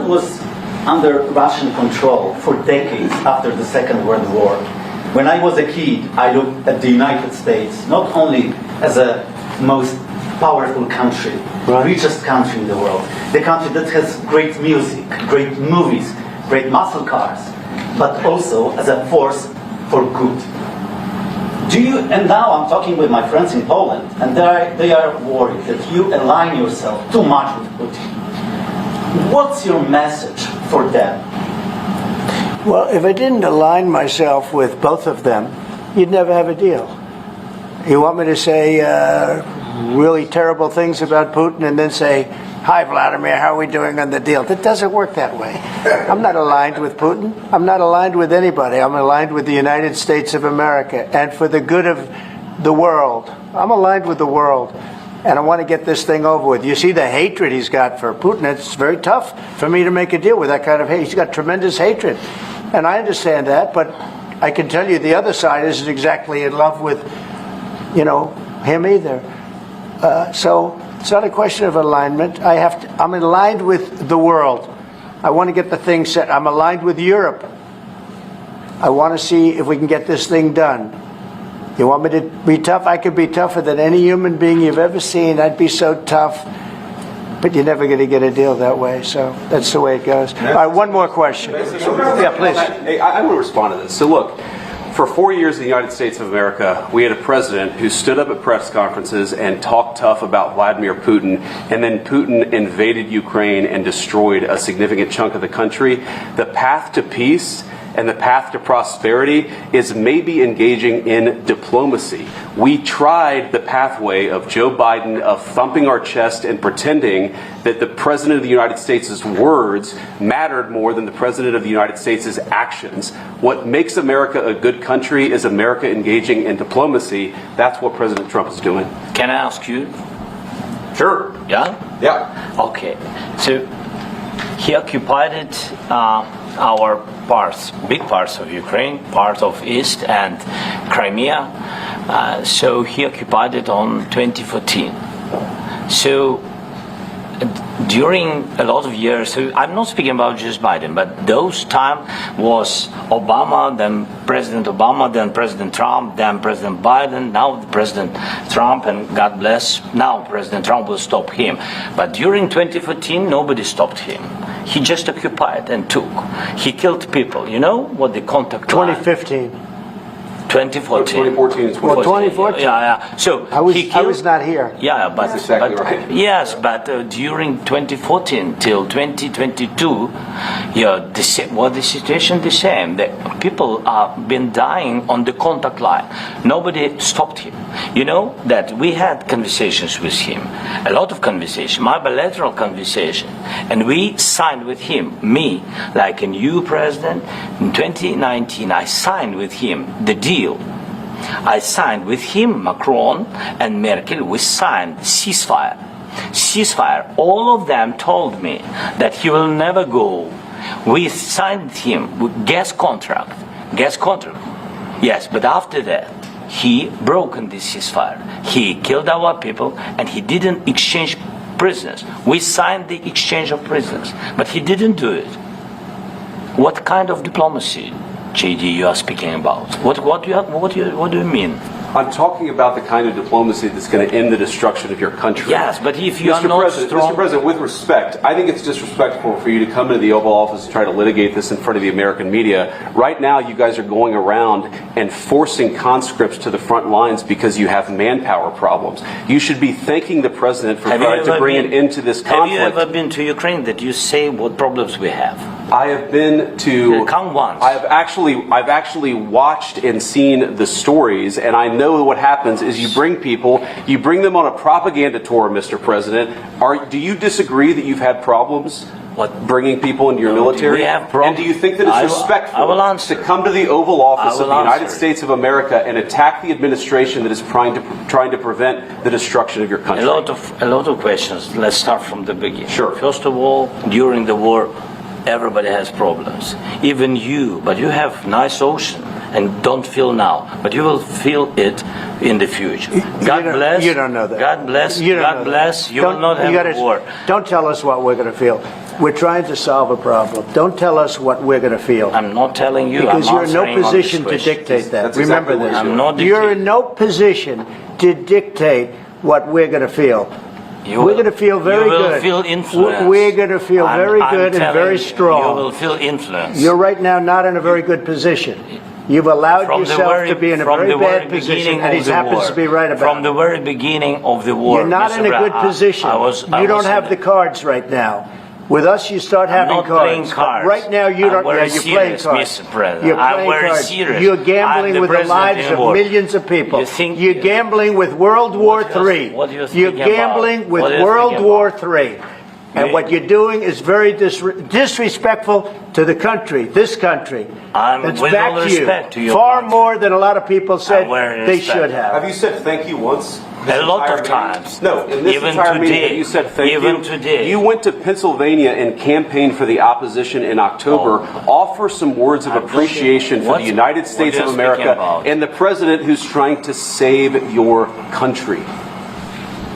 world was under Russian control for decades after the Second World War. When I was a kid, I looked at the United States not only as a most powerful country, richest country in the world, the country that has great music, great movies, great muscle cars, but also as a force for good. And now I'm talking with my friends in Poland, and they are worried that you align yourself too much with Putin. What's your message for them? Well, if I didn't align myself with both of them, you'd never have a deal. You want me to say really terrible things about Putin and then say, "Hi, Vladimir, how are we doing on the deal?" That doesn't work that way. I'm not aligned with Putin. I'm not aligned with anybody. I'm aligned with the United States of America. And for the good of the world, I'm aligned with the world. And I want to get this thing over with. You see the hatred he's got for Putin. It's very tough for me to make a deal with that kind of hate. He's got tremendous hatred. And I understand that, but I can tell you the other side isn't exactly in love with, him either. So it's not a question of alignment. I'm aligned with the world. I want to get the thing set. I'm aligned with Europe. I want to see if we can get this thing done. You want me to be tough? I could be tougher than any human being you've ever seen. I'd be so tough. But you're never going to get a deal that way. So that's the way it goes. All right, one more question. Yeah, please. I want to respond to this. So look, for 4 years in the United States of America, we had a president who stood up at press conferences and talked tough about Vladimir Putin, and then Putin invaded Ukraine and destroyed a significant chunk of the country. The path to peace and the path to prosperity is maybe engaging in diplomacy. We tried the pathway of Joe Biden, of thumping our chest and pretending that the President of the United States' words mattered more than the President of the United States' actions. What makes America a good country is America engaging in diplomacy. That's what President Trump is doing. Can I ask you? Sure. Yeah? Yeah. Okay. So he occupied our parts, big parts of Ukraine, part of East and Crimea. So he occupied it on 2014. So during a lot of years, so I'm not speaking about just Biden, but those time was Obama, then President Obama, then President Trump, then President Biden, now President Trump, and God bless, now President Trump will stop him. But during 2014, nobody stopped him. He just occupied and took. He killed people. You know what the contact 2015. 2014. 2014 is Well, 2014. Yeah. So I was not here. Yeah, but That's exactly right. Yes, but during 2014 till 2022, the situation the same. The people have been dying on the contact line. Nobody stopped him. You know that we had conversations with him, a lot of conversation, my bilateral conversation, and we signed with him. Me, like a new president in 2019, I signed with him the deal. I signed with him, Macron and Merkel, we signed ceasefire. Ceasefire. All of them told me that he will never go. We signed him with gas contract. Yes, but after that, he broken this ceasefire. He killed our people and he didn't exchange prisoners. We signed the exchange of prisoners, but he didn't do it. What kind of diplomacy, JD, you are speaking about? What do you mean? I'm talking about the kind of diplomacy that's going to end the destruction of your country. Yes, but if you are not strong... Mr. President, with respect, I think it's disrespectful for you to come into the Oval Office and try to litigate this in front of the American media. Right now, you guys are going around and forcing conscripts to the front lines because you have manpower problems. You should be thanking the President for trying to bring an end to this conflict. Have you ever been to Ukraine that you say what problems we have? I have been to... Come once. I've actually watched and seen the stories, and I know what happens is you bring them on a propaganda tour, Mr. President. Do you disagree that you've had problems bringing people into your military? We have problems. And do you think that it's respectful to come to the Oval Office of the United States of America and attack the administration that is trying to prevent the destruction of your country? A lot of questions. Let's start from the beginning. Sure. First of all, during the war, everybody has problems. Even you, but you have nice ocean and don't feel now, but you will feel it in the future. God bless. You don't know that. God bless. God bless. You will not have a war. Don't tell us what we're going to feel. We're trying to solve a problem. Don't tell us what we're going to feel. I'm not telling you. Because I'm you're in no answering on position this to question. dictate that. That's Remember exactly what this. you're I'm not You're in dictating. no position to dictate what we're going to feel. We're going to feel very you will good. Feel influenced. We're going to feel very I'm good and telling very you, strong. You will feel influence. You're right now not in a very good position. You've allowed yourself to be in a very bad position, and he happens to be right about it. From the very beginning of the war. You're not in a good position. You don't have the cards right now. With us, you start having not cards. playing cards. Right now, you don't. I'm very You're playing serious, cards. Mr. President. You're I'm playing very cards. serious. You're gambling I'm with the president lives in of war. millions of people. You think- You're gambling with World War III. What do you You're think about? gambling with What do you World think War about? III. And what you're doing is very disrespectful to the country, this country. It's with back all to you. respect to your Far country. more than a lot of people said very they respect. should have. Have you said thank you once? A lot entire of meeting? times. No, in this Even entire meeting, today. have you said thank you? Even today. You went to Pennsylvania and campaigned for the opposition in October. Offer some words of appreciation for the United States what of are you speaking America about? and the president who's trying to save your country.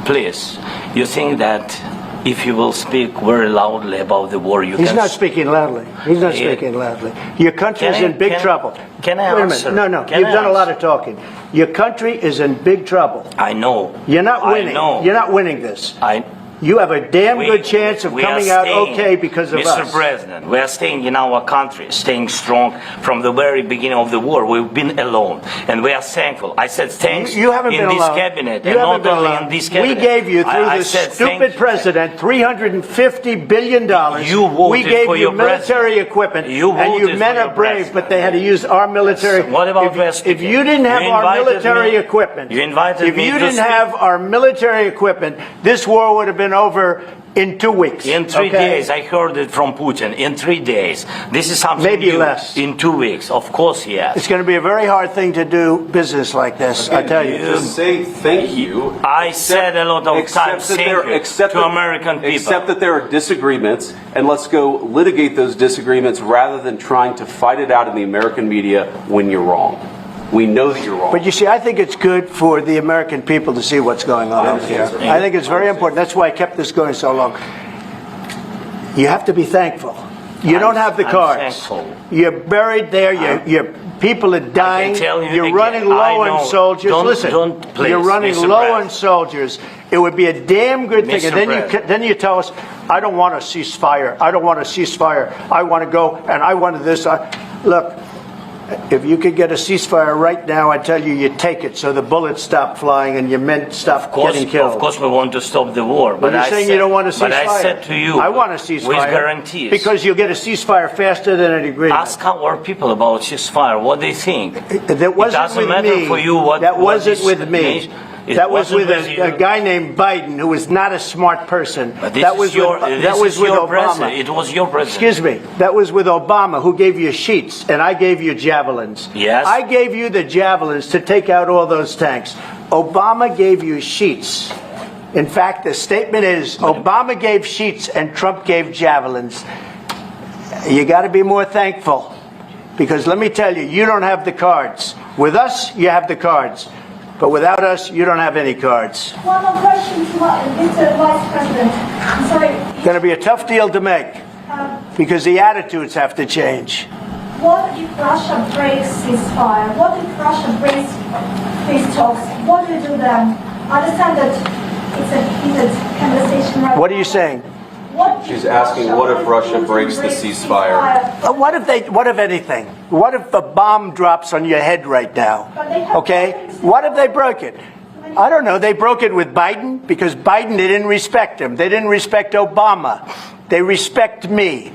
Please, you think that if you will speak very loudly about the war, you He's can... not speaking loudly. He's not Yeah. speaking loudly. Your country is Can I- in big can- trouble. can I Wait a answer? minute. No. Can You've I done a lot answer? of talking. Your country is in big trouble. I know. You're not winning. I know. You're not winning this. I... You have a damn We- good chance of we are coming out staying, okay because of Mr. us. President, we are staying in our country, staying strong from the very beginning of the war. We've been alone, and we are thankful. I said thanks You haven't in been this alone. cabinet, You and haven't not been only alone. in this cabinet. We gave you, through I this said stupid thank- president, $350 billion. You voted we gave for you your military president. equipment, You and you voted men for are your brave, president. but they had to use our military. What about if you didn't have You our invited military me- equipment, you invited if me you to didn't speak. have our military equipment, this war would have been over in 2 weeks. In 3 okay? days, I heard it from Putin. In 3 days, this is something Maybe new. less. In 2 weeks, of course, yes. It's going to be a very hard thing to do business like this, I tell you. Just say thank you. I said a lot of Except times that thank there- you except to that- American people. Except that there are disagreements, and let's go litigate those disagreements rather than trying to fight it out in the American media when you're wrong. We know that you're wrong. But you see, I think it's good for the American people to see what's going on out here. I think it's very important. That's why I kept this going so long. You have to be thankful. You don't have the I'm cards. thankful. You're buried there. Your people are dying. tell you You're again, running I low know. on soldiers. Don't- Listen, don't, please, you're running Mr. low President. on soldiers. It would be a damn good thing. Mr. And then you tell us, I don't want a ceasefire. I don't want a ceasefire. I want to go and I wanted this. Look. If you could get a ceasefire right now, I tell you, you take it so the bullets stop flying and your men stop getting killed. Of course, we want to stop the war. But you're saying you don't want a ceasefire. But I said to you, I want a ceasefire. with guarantees. Because you'll get a ceasefire faster than an agreement. Ask our people about ceasefire, what they think. That wasn't doesn't with matter me. for you what- that what wasn't this with me. nation- it That was wasn't with with a you. guy named Biden, who was not a smart person. But this that is was your, with, this that was is with your Obama. president. It was your president. Excuse me. That was with Obama, who gave you sheets, and I gave you javelins. Yes. I gave you the javelins to take out all those tanks. Obama gave you sheets. In fact, the statement is Obama gave sheets and Trump gave javelins. You got to be more thankful, because let me tell you, you don't have the cards. With us, you have the cards. But without us, you don't have any cards. One more question to Mr. Vice President. I'm sorry. Going to be a tough deal to make, because the attitudes have to change. What if Russia breaks ceasefire? What if Russia breaks peace talks? What do you do then? I understand that it's a heated conversation right What are you now. saying? What if She's asking, what if Russia Putin breaks the ceasefire? What if anything? What if a bomb drops on your head right now? But they have Okay? weapons. What if they broke it? I don't know. They broke it with Biden because Biden, they didn't respect him. They didn't respect Obama. They respect me.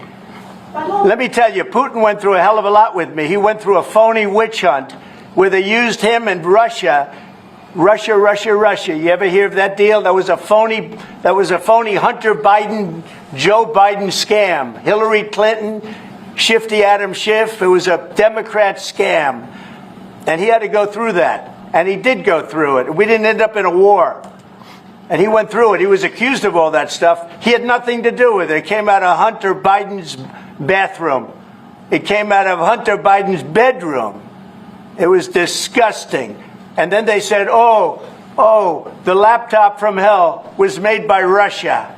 Let me tell you, Putin went through a hell of a lot with me. He went through a phony witch hunt where they used him and Russia. Russia. You ever hear of that deal? That was a phony Hunter Biden, Joe Biden scam. Hillary Clinton, shifty Adam Schiff. It was a Democrat scam. And he had to go through that. And he did go through it. We didn't end up in a war. And he went through it. He was accused of all that stuff. He had nothing to do with it. It came out of Hunter Biden's bathroom. It came out of Hunter Biden's bedroom. It was disgusting. And then they said, oh, the laptop from hell was made by Russia.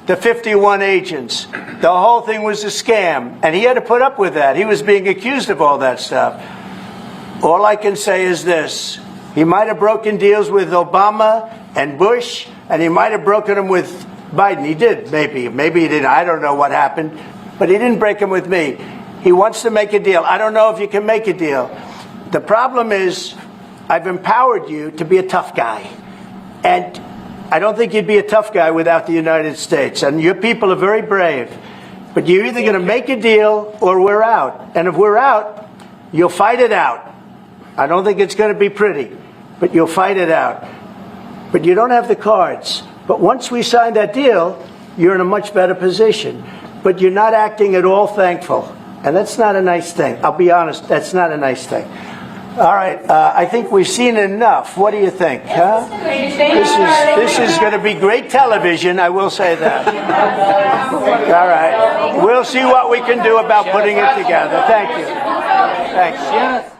the 51 agents. The whole thing was a scam, and he had to put up with that. He was being accused of all that stuff. All I can say is this. He might have broken deals with Obama and Bush, and he might have broken them with Biden. He did, maybe. Maybe he didn't. I don't know what happened. But he didn't break them with me. He wants to make a deal. I don't know if you can make a deal. The problem is, I've empowered you to be a tough guy. And I don't think you'd be a tough guy without the United States. And your people are very brave. But you're either going to make a deal or we're out. And if we're out, you'll fight it out. I don't think it's going to be pretty, but you'll fight it out. But you don't have the cards. But once we sign that deal, you're in a much better position. But you're not acting at all thankful. And that's not a nice thing. I'll be honest, that's not a nice thing. All right, I think we've seen enough. What do you think? Huh? This is going to be great television, I will say that. All right. We'll see what we can do about putting it together. Thank you. Thanks.